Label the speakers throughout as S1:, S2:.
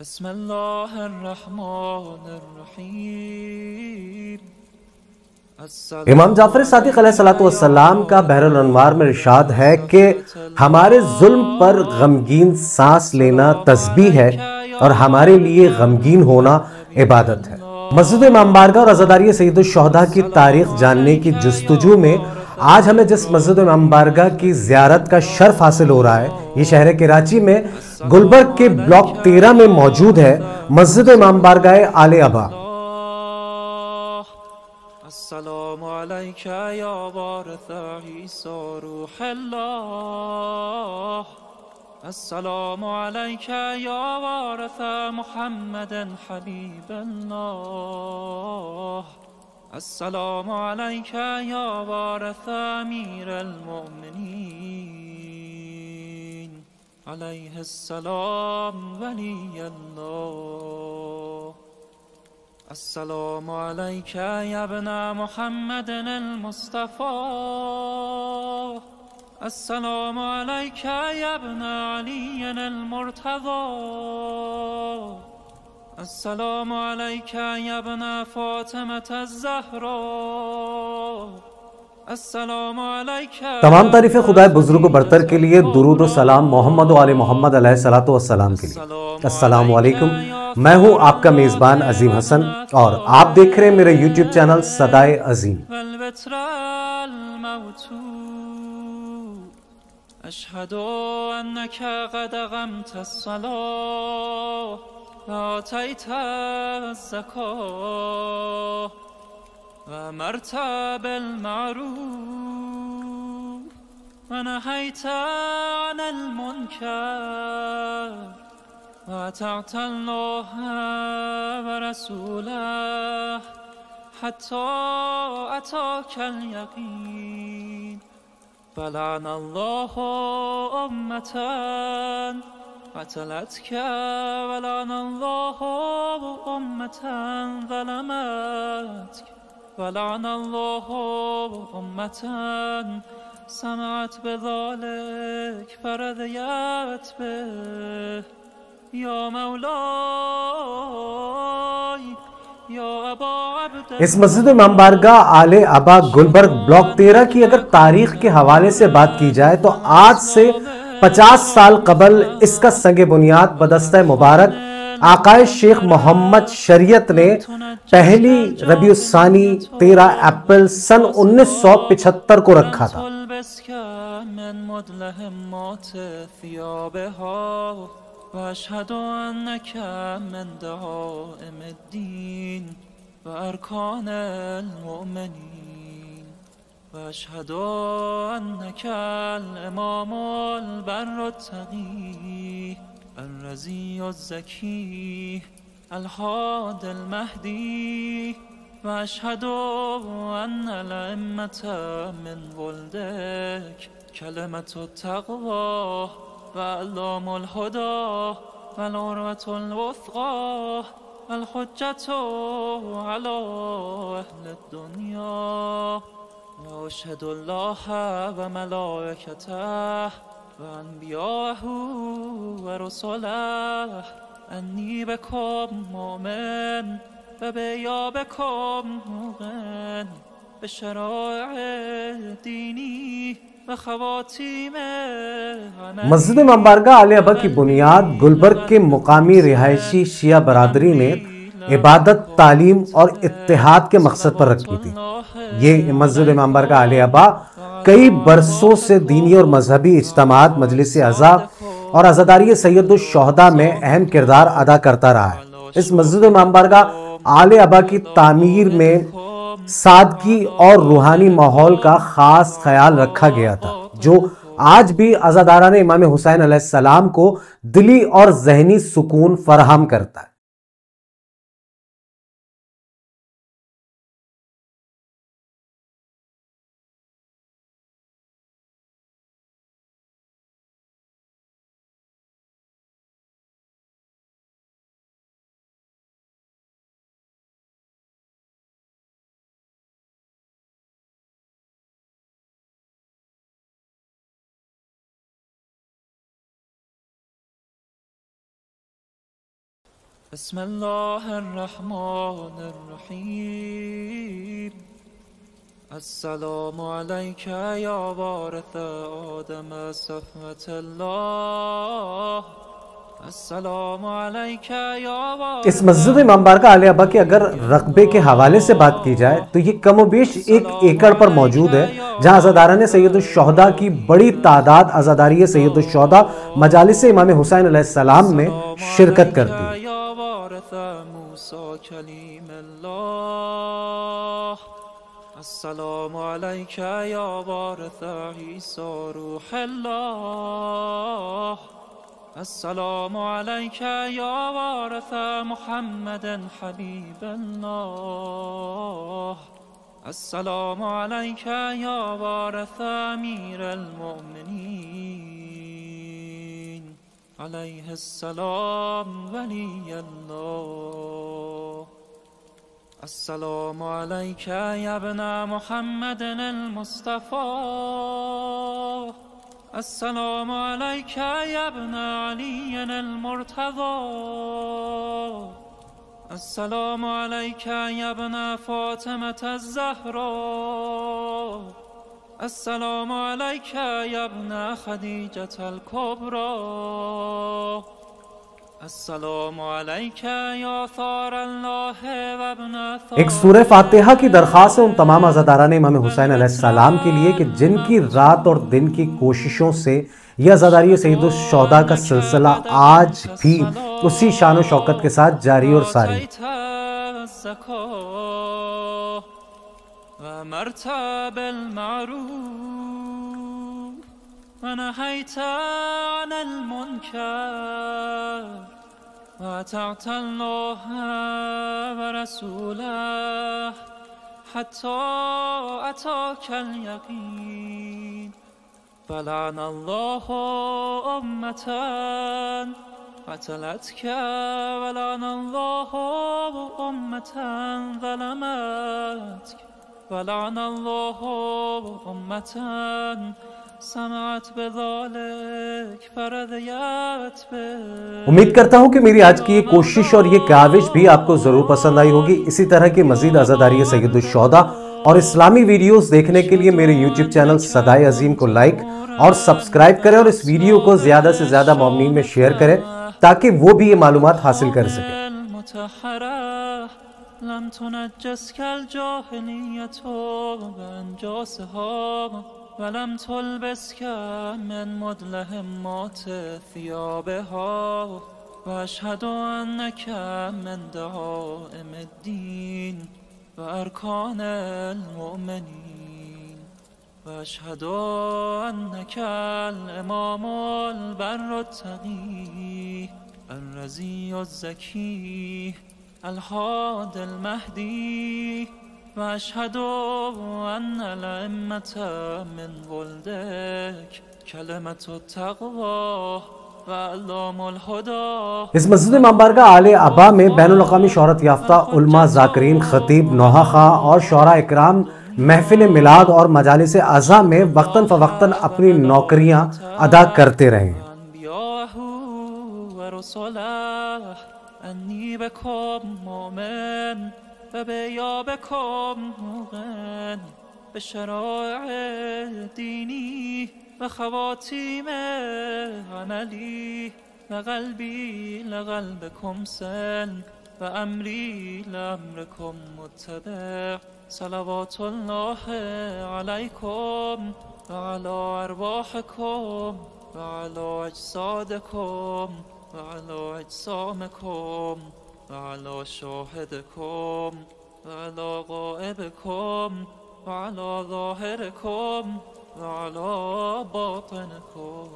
S1: बिस्मिल्लाहिर्रहमानिर्रहीम।
S2: इमाम जाफर सादिक अलैहिस्सलाम का बहरुल अनवार में इरशाद है कि हमारे जुल्म पर गमगीन सांस लेना तस्बीह है और हमारे लिए गमगीन होना इबादत है। मस्जिद इमाम बारगाह और अज़ादारी सैयदुल शुहदा की तारीख जानने की जुस्तजू में आज हमें जिस मस्जिद इमाम बारगाह की ज़ियारत का शर्फ हासिल हो रहा है, ये शहर कराची में गुलबर्ग के ब्लॉक 13 में मौजूद है मस्जिद इमाम बारगाह आले अबा।
S1: अस्सलामु अलैका या वारिस ईसा रूहुल्लाह। अस्सलामु अलैका या वारिस मुहम्मदन हबीबल्लाह। अस्सलामु अलैका या वारिस अमीरुल मोमिनीन अलैहिस्सलाम वलियल्लाह। अस्सलामु अलैका या इब्ना मुहम्मदिन अल-मुस्तफ़ा। अस्सलामु अलैका या इब्ना अलीय्यिन अल-मुर्तज़ा। अस्सलामु अलैका या इब्ना फ़ातिमत अज़-ज़हरा।
S2: तमाम तारीफ़ें खुदा बुजुर्ग बरतर के लिए, दुरूद व सलाम मोहम्मद व आले मोहम्मद अलैहिस्सलातु वस्सलाम के लिए। अस्सलामु अलैकुम, मैं हूं आपका मेज़बान अजीम हसन और आप देख रहे हैं मेरे यूट्यूब चैनल सदाए अजीम।
S1: अशहदु अन्नका क़द क़मत अस्सलाह व आतैत अज़्ज़काह وأمرت بالمعروف ونهيت عن المنكر وأطعت الله ورسوله حتى أتاك اليقين. فلعن الله أمة قتلتك ولعن الله أمة ظلمتك ولعن الله أمة سمعت بذلك فرضيت به. يا مولاي يا أبا عبد
S2: इस मस्जिद इमाम बारगाह आले अबा गुलबर्ग ब्लॉक 13 की अगर तारीख के हवाले से बात की जाए तो आज से 50 साल कबल इसका संगे बुनियाद बदस्ता मुबारक आकाए शेख मोहम्मद शरीयत ने पहली रबीउस्सानी 13 अप्रैल सन 1975 को रखा था।
S1: وأشهد أنك الإمام البر التقي الرزي الزكي الهادي المهدي. وأشهد أن الأئمة من ولدك كلمة التقوى وأعلام الهدى والعروة الوثقى والحجة على أهل الدنيا. وأشهد الله وملائكته وأنبياءه ورسله أني بكم مؤمن وبإيابكم موقن بشرائع ديني وخواتيم.
S2: मस्जिद इमाम बारगाह आले अबा की बुनियाद गुलबर्ग के मुकामी रिहायशी शिया बरादरी ने इबादत, तालीम और इत्तेहाद के मकसद पर रखी थी। ये मस्जिद इमाम बारगाह आले अबा कई बरसों से दीनी और मजहबी इज्तिमात, मजलिस अज़ा और अज़ादारी सैयदुल शुहदा में अहम किरदार अदा करता रहा है। इस मस्जिद इमाम बारगाह आले अबा की तामीर में सादगी और रूहानी माहौल का खास ख्याल रखा गया था, जो आज भी अज़ादाराने इमाम हुसैन अलैहिस्सलाम को दिली और जहनी सुकून फराहम करता है।
S1: بسم الله الرحمن الرحیم. السلام علیک یا وارث آدم صفوة الله. السلام علیک یا وارث.
S2: इस मस्जिद इमाम बारगाह आले अबा के अगर रकबे के हवाले से बात की जाए तो ये कमोबेश 1 एकड़ पर मौजूद है, जहां अज़ादारान सैयदुश्शुहदा की बड़ी तादाद अज़ादारी सैयदुश्शुहदा मजालिस इमाम हुसैन अलैहिस्सलाम में शिरकत करती है।
S1: السلام عليك يا وارث عيسى روح الله. السلام عليك يا وارث محمد حبيب الله. السلام عليك يا وارث أمير المؤمنين عليه السلام ولي الله. السلام عليك يا ابن محمد المصطفى. السلام عليك يا ابن علي المرتضى. السلام عليك يا ابن فاطمة الزهراء. السلام عليك يا ابن خديجة الكبرى. السلام عليك يا ثار الله وابن ثار.
S2: एक सूरह फातिहा की दरख्वास्त है उन तमाम अज़ादारान इमाम हुसैन अलैहिस्सलाम के लिए कि जिनकी रात और दिन की कोशिशों से यह अज़ादारी सैयदुश्शुहदा का सिलसिला आज भी उसी शान और शौकत के साथ जारी और सारी।
S1: ونهيت عن المنكر وأطعت الله ورسوله حتى أتاك اليقين. فلعن الله أمة قتلتك ولعن الله أمة ظلمتك ولعن الله أمة سمعت بذلك فرضيت به.
S2: उम्मीद करता हूं कि मेरी आज की ये कोशिश और ये काविश भी आपको जरूर पसंद आई होगी। इसी तरह की मजीद अज़ादारी सैयदुश्शुहदा और इस्लामी वीडियोस देखने के लिए मेरे YouTube चैनल सदाए अजीम को लाइक और सब्सक्राइब करें और इस वीडियो को ज्यादा से ज्यादा मोमिनीन में शेयर करें ताकि वो भी ये मालूमात हासिल कर सके।
S1: لم تنجسك الجاهلية بأنجاسها ولم تلبسك من مدلهمات ثيابها وأشهد أنك من دعائم الدين وأركان المؤمنين وأشهد أنك الإمام البر التقي الرزي الزكي الحاد المهدي وأشهد أن الأئمة من ولدك كلمة التقوى وأعلام الهدى.
S2: इस मस्जिद इमाम बारगाह आले अबा में बैनुल अक़वामी शोहरत याफ्ता उलमा, ज़ाकिरीन, खतीब, नौहा खां और शोहरा इकराम महफिल मिलाद और मजालिस अज़ा में वक्तन फ़वक्तन अपनी नौकरियां अदा करते रहे।
S1: أني بكم مؤمن وبيابكم موقن بشرائع ديني وخواتيم عملي وقلبي لقلبكم سلم وأمري لأمركم متبع. صلوات الله عليكم وعلى أرواحكم وعلى أجسادكم وعلى أجسامكم وعلى شاهدكم وعلى غائبكم وعلى ظاهركم وعلى باطنكم.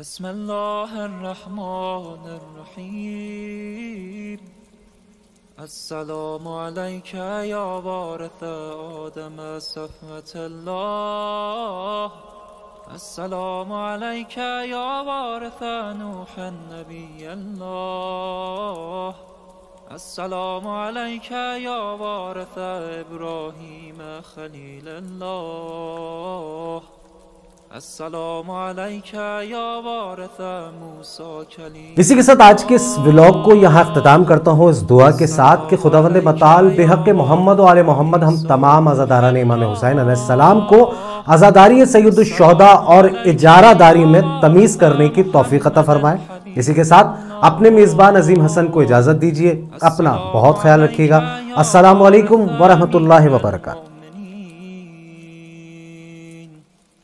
S1: بسم الله الرحمن الرحيم. السلام عليك يا وارث آدم صفوة الله. السلام عليك يا وارث نوح النبي الله. السلام عليك يا وارث إبراهيم خليل الله. अस्सलामु अलैका या वारिस मूसा कलीम।
S2: इसी के साथ आज के इस व्लॉग को यहाँ अख्ताम करता हूँ इस दुआ के साथ कि खुदावंद मताल बेहक मोहम्मद व आले मोहम्मद हम तमाम आज़ादारान इमाम हुसैन अलैहिस्सलाम को आज़ादारी सैयदुश शुहदा और इजारादारी में तमीज़ करने की तौफीक अता फरमाए। इसी के साथ अपने मेज़बान अजीम हसन को इजाज़त दीजिए। अपना बहुत ख्याल रखिएगा। अस्सलामु अलैकुम व रहमतुल्लाहि व बरकातहू।